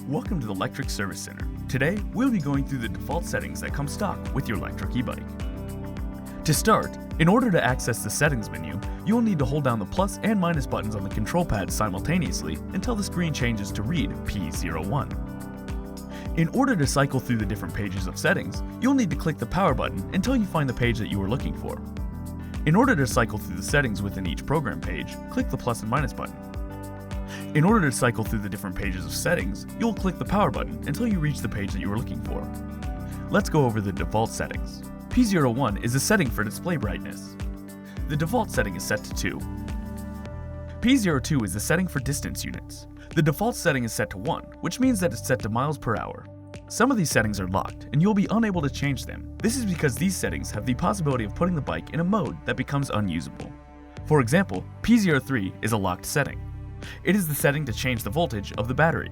Welcome to the Lectric Service Center. Today, we'll be going through the default settings that come stock with your Lectric e-bike. To start, in order to access the settings menu, you will need to hold down the plus and minus buttons on the control pad simultaneously until the screen changes to read P01. In order to cycle through the different pages of settings, you'll need to click the power button until you find the page that you are looking for. In order to cycle through the settings within each program page, click the plus and minus button. In order to cycle through the different pages of settings, you'll click the power button until you reach the page that you are looking for. Let's go over the default settings. P01 is a setting for display brightness. The default setting is set to 2. P02 is the setting for distance units. The default setting is set to 1, which means that it's set to miles per hour. Some of these settings are locked, and you'll be unable to change them. This is because these settings have the possibility of putting the bike in a mode that becomes unusable. For example, P03 is a locked setting. It is the setting to change the voltage of the battery.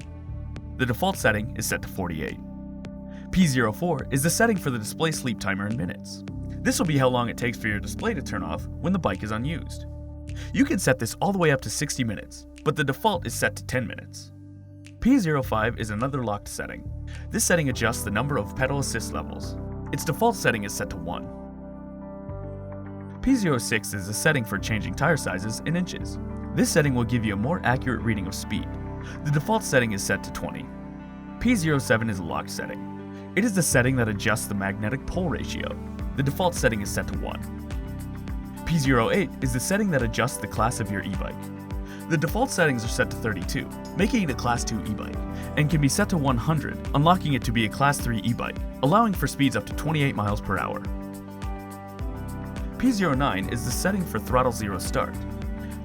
The default setting is set to 48. P04 is the setting for the display sleep timer in minutes. This will be how long it takes for your display to turn off when the bike is unused. You can set this all the way up to 60 minutes, but the default is set to 10 minutes. P05 is another locked setting. This setting adjusts the number of pedal assist levels. Its default setting is set to 1. P06 is a setting for changing tire sizes in inches. This setting will give you a more accurate reading of speed. The default setting is set to 20. P07 is a locked setting. It is the setting that adjusts the magnetic pole ratio. The default setting is set to 1. P08 is the setting that adjusts the class of your e-bike. The default settings are set to 32, making it a Class 2 e-bike, and can be set to 100, unlocking it to be a Class 3 e-bike, allowing for speeds up to 28 miles per hour. P09 is the setting for throttle 0 start.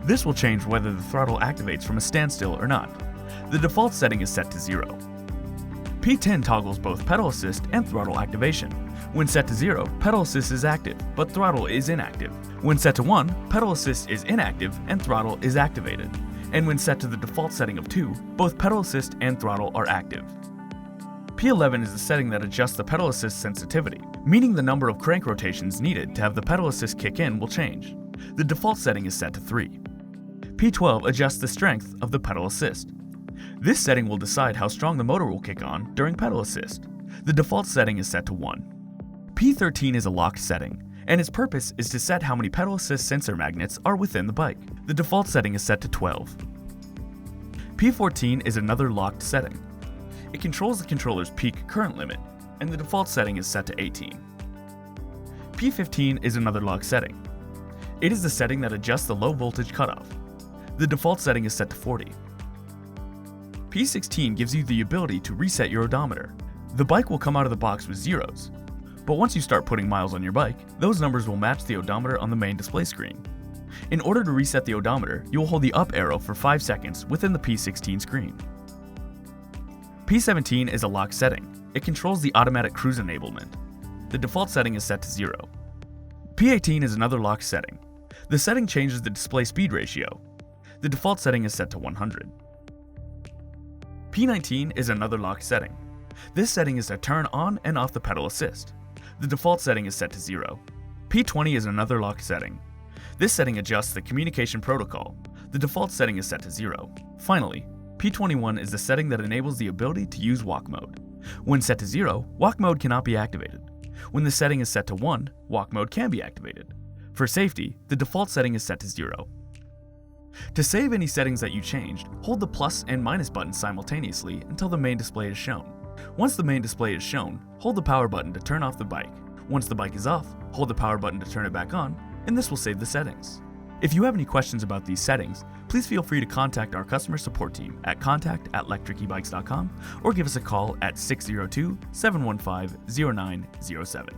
This will change whether the throttle activates from a standstill or not. The default setting is set to 0. P10 toggles both pedal assist and throttle activation. When set to 0, pedal assist is active, but throttle is inactive. When set to 1, pedal assist is inactive and throttle is activated. And when set to the default setting of 2, both pedal assist and throttle are active. P11 is the setting that adjusts the pedal assist sensitivity, meaning the number of crank rotations needed to have the pedal assist kick in will change. The default setting is set to 3. P12 adjusts the strength of the pedal assist. This setting will decide how strong the motor will kick on during pedal assist. The default setting is set to 1. P13 is a locked setting, and its purpose is to set how many pedal assist sensor magnets are within the bike. The default setting is set to 12. P14 is another locked setting. It controls the controller's peak current limit, and the default setting is set to 18. P15 is another locked setting. It is the setting that adjusts the low voltage cutoff. The default setting is set to 40. P16 gives you the ability to reset your odometer. The bike will come out of the box with zeros, but once you start putting miles on your bike, those numbers will match the odometer on the main display screen. In order to reset the odometer, you will hold the up arrow for 5 seconds within the P16 screen. P17 is a locked setting. It controls the automatic cruise enablement. The default setting is set to 0. P18 is another locked setting. The setting changes the display speed ratio. The default setting is set to 100. P19 is another locked setting. This setting is to turn on and off the pedal assist. The default setting is set to 0. P20 is another locked setting. This setting adjusts the communication protocol. The default setting is set to 0. Finally, P21 is the setting that enables the ability to use walk mode. When set to 0, walk mode cannot be activated. When the setting is set to 1, walk mode can be activated. For safety, the default setting is set to 0. To save any settings that you changed, hold the plus and minus buttons simultaneously until the main display is shown. Once the main display is shown, hold the power button to turn off the bike. Once the bike is off, hold the power button to turn it back on, and this will save the settings. If you have any questions about these settings, please feel free to contact our customer support team at contact@lectricebikes.com or give us a call at 602-715-0907.